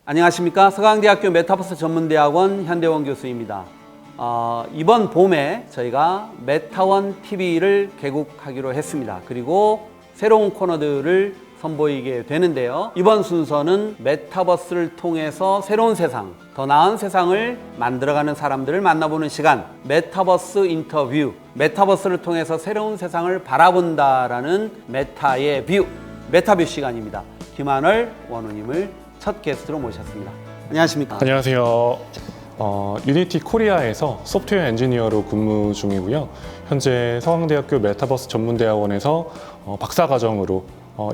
안녕하십니까. 서강대학교 메타버스 전문대학원 현대원 교수입니다. 이번 봄에 저희가 메타원 TV를 개국하기로 했습니다. 그리고 새로운 코너들을 선보이게 되는데요. 이번 순서는 메타버스를 통해서 새로운 세상, 더 나은 세상을 만들어가는 사람들을 만나보는 시간, 메타버스 인터뷰, 메타버스를 통해서 새로운 세상을 바라본다라는 메타의 뷰, 메타뷰 시간입니다. 김한월 원우님을 첫 게스트로 모셨습니다. 안녕하십니까? 안녕하세요. 유니티 코리아에서 소프트웨어 엔지니어로 근무 중이고요. 현재 서강대학교 메타버스 전문대학원에서 박사과정으로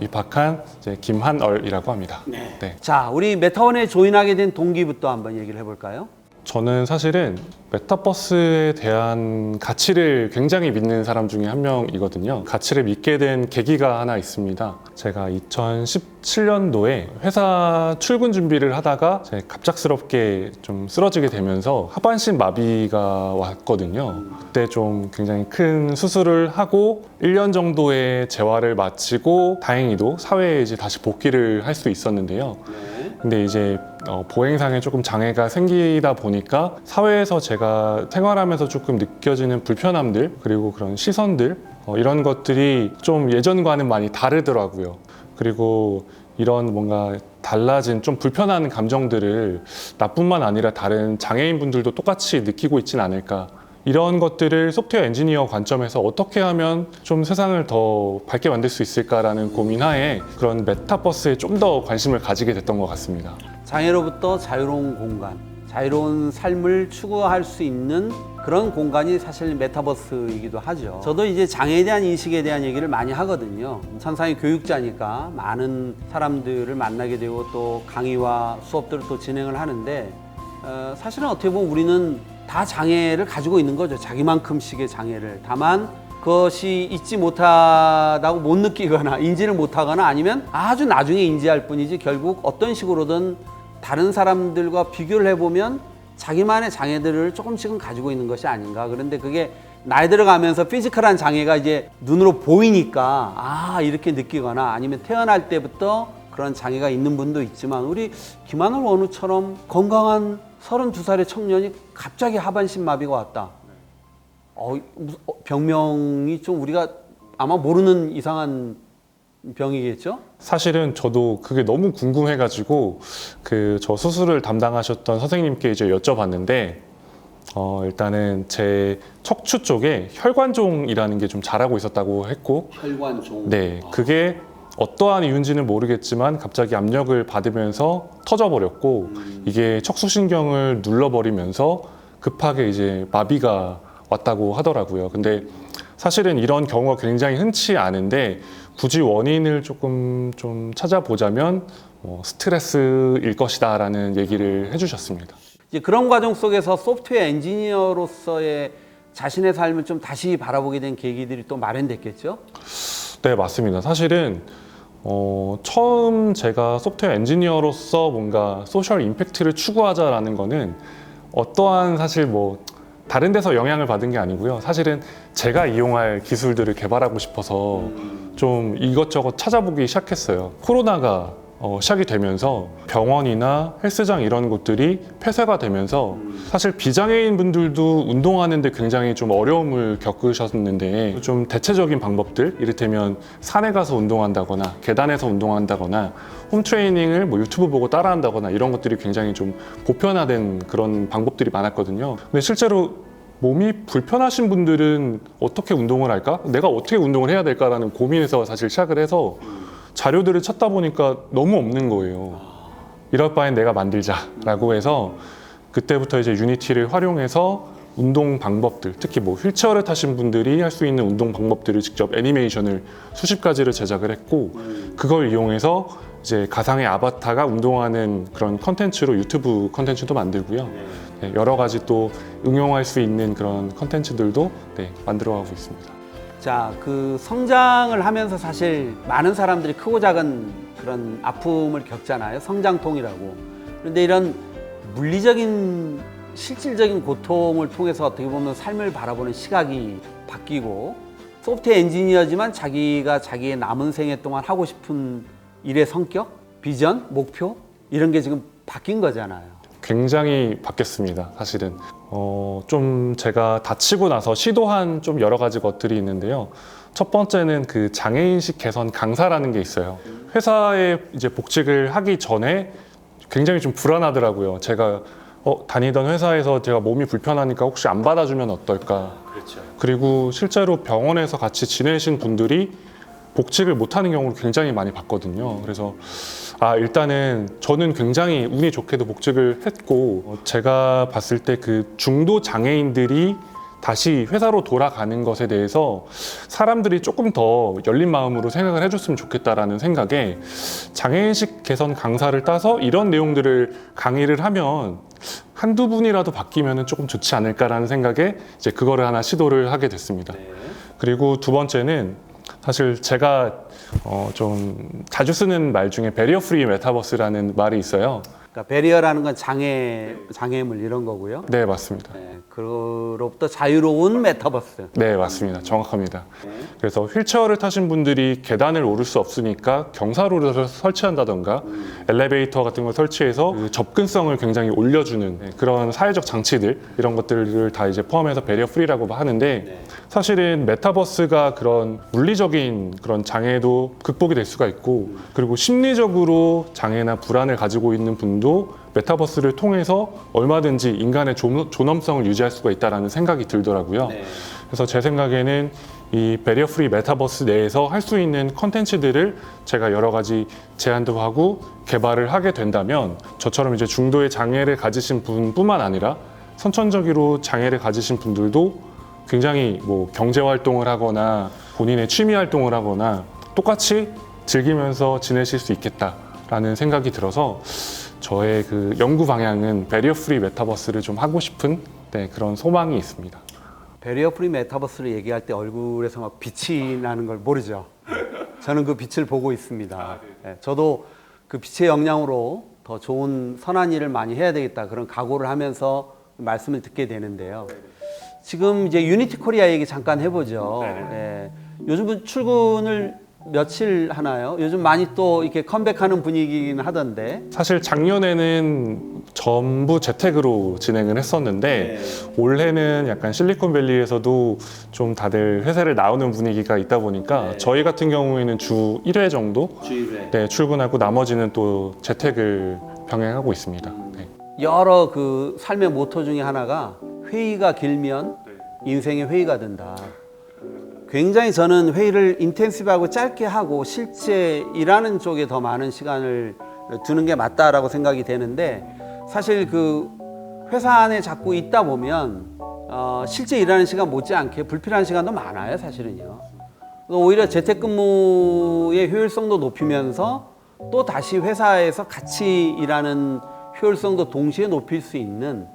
입학한 김한얼이라고 합니다. 네. 자, 우리 메타원에 조인하게 된 동기부터 한번 얘기를 해볼까요? 저는 사실은 메타버스에 대한 가치를 굉장히 믿는 사람 중에 한 명이거든요. 가치를 믿게 된 계기가 하나 있습니다. 제가 2017년도에 회사 출근 준비를 하다가 갑작스럽게 좀 쓰러지게 되면서 하반신 마비가 왔거든요. 그때 좀 굉장히 큰 수술을 하고 1년 정도의 재활을 마치고 다행히도 사회에 이제 다시 복귀를 할 수 있었는데요. 근데 이제 보행상에 조금 장애가 생기다 보니까 사회에서 제가 생활하면서 조금 느껴지는 불편함들 그리고 그런 시선들 이런 것들이 좀 예전과는 많이 다르더라고요. 그리고 이런 뭔가 달라진 좀 불편한 감정들을 나뿐만 아니라 다른 장애인분들도 똑같이 느끼고 있진 않을까. 이런 것들을 소프트웨어 엔지니어 관점에서 어떻게 하면 좀 세상을 더 밝게 만들 수 있을까라는 고민하에 그런 메타버스에 좀 더 관심을 가지게 됐던 것 같습니다. 장애로부터 자유로운 공간, 자유로운 삶을 추구할 수 있는 그런 공간이 사실 메타버스이기도 하죠. 저도 이제 장애에 대한 인식에 대한 얘기를 많이 하거든요. 천상의 교육자니까 많은 사람들을 만나게 되고 또 강의와 수업들을 또 진행을 하는데 사실은 어떻게 보면 우리는 다 장애를 가지고 있는 거죠. 자기만큼씩의 장애를. 다만 그것이 있지 못하다고 못 느끼거나 인지를 못하거나 아니면 아주 나중에 인지할 뿐이지 결국 어떤 식으로든 다른 사람들과 비교를 해보면 자기만의 장애들을 조금씩은 가지고 있는 것이 아닌가. 그런데 그게 나이 들어가면서 피지컬한 장애가 이제 눈으로 보이니까 이렇게 느끼거나 아니면 태어날 때부터 그런 장애가 있는 분도 있지만 우리 김한월 원우처럼 건강한 32살의 청년이 갑자기 하반신 마비가 왔다. 병명이 좀 우리가 아마 모르는 이상한 병이겠죠? 사실은 저도 그게 너무 궁금해가지고 저 수술을 담당하셨던 선생님께 이제 여쭤봤는데 일단은 제 척추 쪽에 혈관종이라는 게 좀 자라고 있었다고 했고 혈관종? 네, 그게 어떠한 이유인지는 모르겠지만 갑자기 압력을 받으면서 터져버렸고 이게 척수신경을 눌러버리면서 급하게 이제 마비가 왔다고 하더라고요. 근데 사실은 이런 경우가 굉장히 흔치 않은데 굳이 원인을 조금 좀 찾아보자면 스트레스일 것이다 라는 얘기를 해주셨습니다. 이제 그런 과정 속에서 소프트웨어 엔지니어로서의 자신의 삶을 좀 다시 바라보게 된 계기들이 또 마련됐겠죠? 네, 맞습니다. 사실은 처음 제가 소프트웨어 엔지니어로서 뭔가 소셜 임팩트를 추구하자라는 거는 어떠한 사실 다른 데서 영향을 받은 게 아니고요. 사실은 제가 이용할 기술들을 개발하고 싶어서 좀 이것저것 찾아보기 시작했어요. 코로나가 시작이 되면서 병원이나 헬스장 이런 곳들이 폐쇄가 되면서 사실 비장애인 분들도 운동하는데 굉장히 좀 어려움을 겪으셨는데 좀 대체적인 방법들, 이를테면 산에 가서 운동한다거나 계단에서 운동한다거나 홈트레이닝을 유튜브 보고 따라한다거나 이런 것들이 굉장히 좀 보편화된 그런 방법들이 많았거든요. 근데 실제로 몸이 불편하신 분들은 어떻게 운동을 할까? 내가 어떻게 운동을 해야 될까라는 고민에서 사실 시작을 해서 자료들을 찾다 보니까 너무 없는 거예요. 이럴 바엔 내가 만들자라고 해서 그때부터 이제 유니티를 활용해서 운동 방법들, 특히 휠체어를 타신 분들이 할 수 있는 운동 방법들을 직접 애니메이션을 수십 가지를 제작을 했고 그걸 이용해서 이제 가상의 아바타가 운동하는 그런 컨텐츠로 유튜브 컨텐츠도 만들고요. 네, 여러 가지 또 응용할 수 있는 그런 컨텐츠들도 만들어가고 있습니다. 자, 그 성장을 하면서 사실 많은 사람들이 크고 작은 그런 아픔을 겪잖아요. 성장통이라고. 그런데 이런 물리적인 실질적인 고통을 통해서 어떻게 보면 삶을 바라보는 시각이 바뀌고 소프트웨어 엔지니어지만 자기가 자기의 남은 생애 동안 하고 싶은 일의 성격, 비전, 목표 이런 게 지금 바뀐 거잖아요. 굉장히 바뀌었습니다. 사실은 좀 제가 다치고 나서 시도한 좀 여러 가지 것들이 있는데요. 첫 번째는 그 장애인식 개선 강사라는 게 있어요. 회사에 이제 복직을 하기 전에 굉장히 좀 불안하더라고요. 제가 다니던 회사에서 제가 몸이 불편하니까 혹시 안 받아주면 어떨까. 그렇죠. 그리고 실제로 병원에서 같이 지내신 분들이 복직을 못하는 경우를 굉장히 많이 봤거든요. 그래서 일단은 저는 굉장히 운이 좋게도 복직을 했고, 제가 봤을 때 그 중도 장애인들이 다시 회사로 돌아가는 것에 대해서 사람들이 조금 더 열린 마음으로 생각을 해줬으면 좋겠다라는 생각에 장애인식 개선 강사를 따서 이런 내용들을 강의를 하면 한두 분이라도 바뀌면 조금 좋지 않을까라는 생각에 이제 그거를 하나 시도를 하게 됐습니다. 그리고 두 번째는 사실 제가 좀 자주 쓰는 말 중에 베리어 프리 메타버스라는 말이 있어요. 그러니까 베리어라는 건 장애물 이런 거고요. 네, 맞습니다. 네, 그로부터 자유로운 메타버스. 네, 맞습니다. 정확합니다. 그래서 휠체어를 타신 분들이 계단을 오를 수 없으니까 경사로를 설치한다던가 엘리베이터 같은 걸 설치해서 그 접근성을 굉장히 올려주는 그런 사회적 장치들, 이런 것들을 다 이제 포함해서 베리어 프리라고 하는데, 사실은 메타버스가 그런 물리적인 그런 장애도 극복이 될 수가 있고, 그리고 심리적으로 장애나 불안을 가지고 있는 분도 메타버스를 통해서 얼마든지 인간의 존엄성을 유지할 수가 있다는 생각이 들더라고요. 그래서 제 생각에는 이 베리어 프리 메타버스 내에서 할 수 있는 컨텐츠들을 제가 여러 가지 제안도 하고 개발을 하게 된다면, 저처럼 이제 중도의 장애를 가지신 분뿐만 아니라 선천적으로 장애를 가지신 분들도 굉장히 뭐 경제 활동을 하거나 본인의 취미 활동을 하거나 똑같이 즐기면서 지내실 수 있겠다라는 생각이 들어서, 저의 그 연구 방향은 베리어 프리 메타버스를 좀 하고 싶은 그런 소망이 있습니다. 베리어 프리 메타버스를 얘기할 때 얼굴에서 막 빛이 나는 걸 모르죠. 저는 그 빛을 보고 있습니다. 네, 저도 그 빛의 영향으로 더 좋은 선한 일을 많이 해야 되겠다, 그런 각오를 하면서 말씀을 듣게 되는데요. 지금 이제 유니티 코리아 얘기 잠깐 해보죠. 예, 요즘은 출근을 며칠 하나요? 요즘 많이 또 이렇게 컴백하는 분위기긴 하던데. 사실 작년에는 전부 재택으로 진행을 했었는데 올해는 약간 실리콘밸리에서도 좀 다들 회사를 나오는 분위기가 있다 보니까 저희 같은 경우에는 주 1회 정도 출근하고 나머지는 또 재택을 병행하고 있습니다. 여러 그 삶의 모토 중에 하나가 회의가 길면 인생의 회의가 된다. 굉장히 저는 회의를 인텐시브하고 짧게 하고 실제 일하는 쪽에 더 많은 시간을 두는 게 맞다라고 생각이 되는데, 사실 그 회사 안에 자꾸 있다 보면 실제 일하는 시간 못지않게 불필요한 시간도 많아요, 사실은요. 오히려 재택근무의 효율성도 높이면서 또 다시 회사에서 같이 일하는 효율성도 동시에 높일 수 있는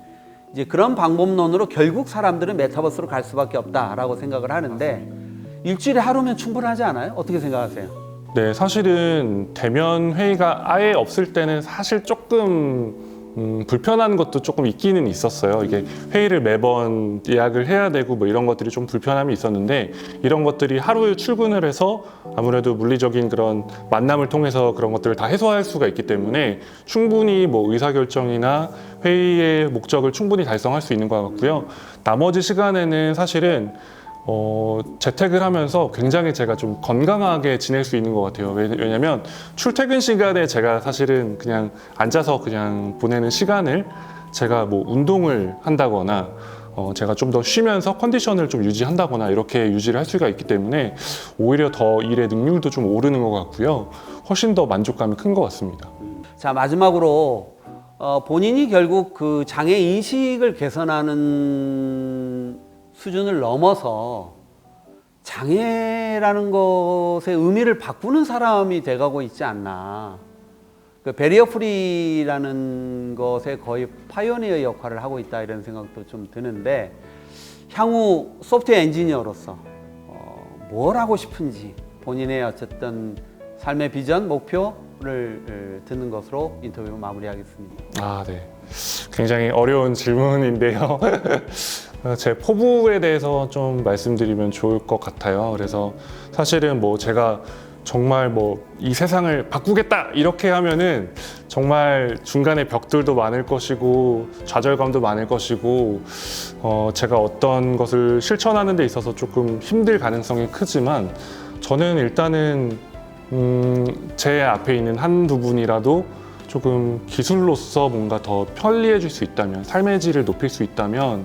이제 그런 방법론으로 결국 사람들은 메타버스로 갈 수밖에 없다라고 생각을 하는데, 일주일에 하루면 충분하지 않아요? 어떻게 생각하세요? 네, 사실은 대면 회의가 아예 없을 때는 사실 조금 불편한 것도 조금 있기는 있었어요. 이게 회의를 매번 예약을 해야 되고 뭐 이런 것들이 좀 불편함이 있었는데, 이런 것들이 하루에 출근을 해서 아무래도 물리적인 그런 만남을 통해서 그런 것들을 다 해소할 수가 있기 때문에 충분히 뭐 의사결정이나 회의의 목적을 충분히 달성할 수 있는 것 같고요. 나머지 시간에는 사실은 재택을 하면서 굉장히 제가 좀 건강하게 지낼 수 있는 것 같아요. 왜냐면 출퇴근 시간에 제가 사실은 그냥 앉아서 그냥 보내는 시간을 제가 뭐 운동을 한다거나 제가 좀 더 쉬면서 컨디션을 좀 유지한다거나 이렇게 유지를 할 수가 있기 때문에 오히려 더 일의 능률도 좀 오르는 것 같고요. 훨씬 더 만족감이 큰 것 같습니다. 자, 마지막으로 본인이 결국 그 장애 인식을 개선하는 수준을 넘어서 장애라는 것의 의미를 바꾸는 사람이 돼가고 있지 않나. 그 베리어 프리라는 것에 거의 파이오니어 역할을 하고 있다, 이런 생각도 좀 드는데, 향후 소프트웨어 엔지니어로서 뭘 하고 싶은지 본인의 어쨌든 삶의 비전, 목표를 듣는 것으로 인터뷰 마무리하겠습니다. 네. 굉장히 어려운 질문인데요. 제 포부에 대해서 좀 말씀드리면 좋을 것 같아요. 그래서 사실은 뭐 제가 정말 뭐 이 세상을 바꾸겠다 이렇게 하면은 정말 중간에 벽들도 많을 것이고 좌절감도 많을 것이고 제가 어떤 것을 실천하는 데 있어서 조금 힘들 가능성이 크지만 저는 일단은 제 앞에 있는 한두 분이라도 조금 기술로서 뭔가 더 편리해질 수 있다면, 삶의 질을 높일 수 있다면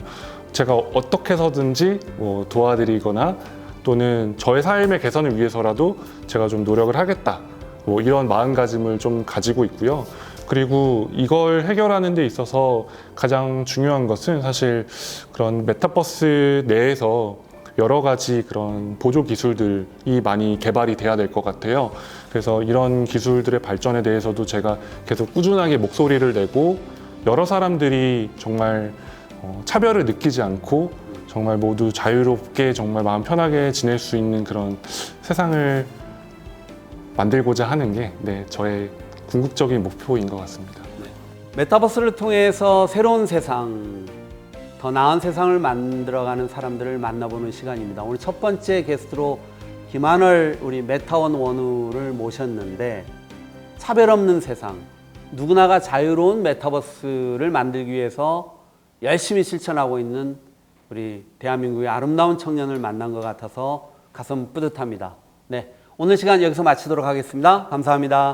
제가 어떻게 해서든지 뭐 도와드리거나 또는 저의 삶의 개선을 위해서라도 제가 좀 노력을 하겠다, 뭐 이런 마음가짐을 좀 가지고 있고요. 그리고 이걸 해결하는 데 있어서 가장 중요한 것은 사실 그런 메타버스 내에서 여러 가지 그런 보조 기술들이 많이 개발이 돼야 될 것 같아요. 그래서 이런 기술들의 발전에 대해서도 제가 계속 꾸준하게 목소리를 내고 여러 사람들이 정말 차별을 느끼지 않고 정말 모두 자유롭게 정말 마음 편하게 지낼 수 있는 그런 세상을 만들고자 하는 게 저의 궁극적인 목표인 것 같습니다. 메타버스를 통해서 새로운 세상, 더 나은 세상을 만들어가는 사람들을 만나보는 시간입니다. 오늘 첫 번째 게스트로 김한월 우리 메타원 원우를 모셨는데, 차별 없는 세상, 누구나가 자유로운 메타버스를 만들기 위해서 열심히 실천하고 있는 우리 대한민국의 아름다운 청년을 만난 것 같아서 가슴 뿌듯합니다. 네, 오늘 시간 여기서 마치도록 하겠습니다. 감사합니다.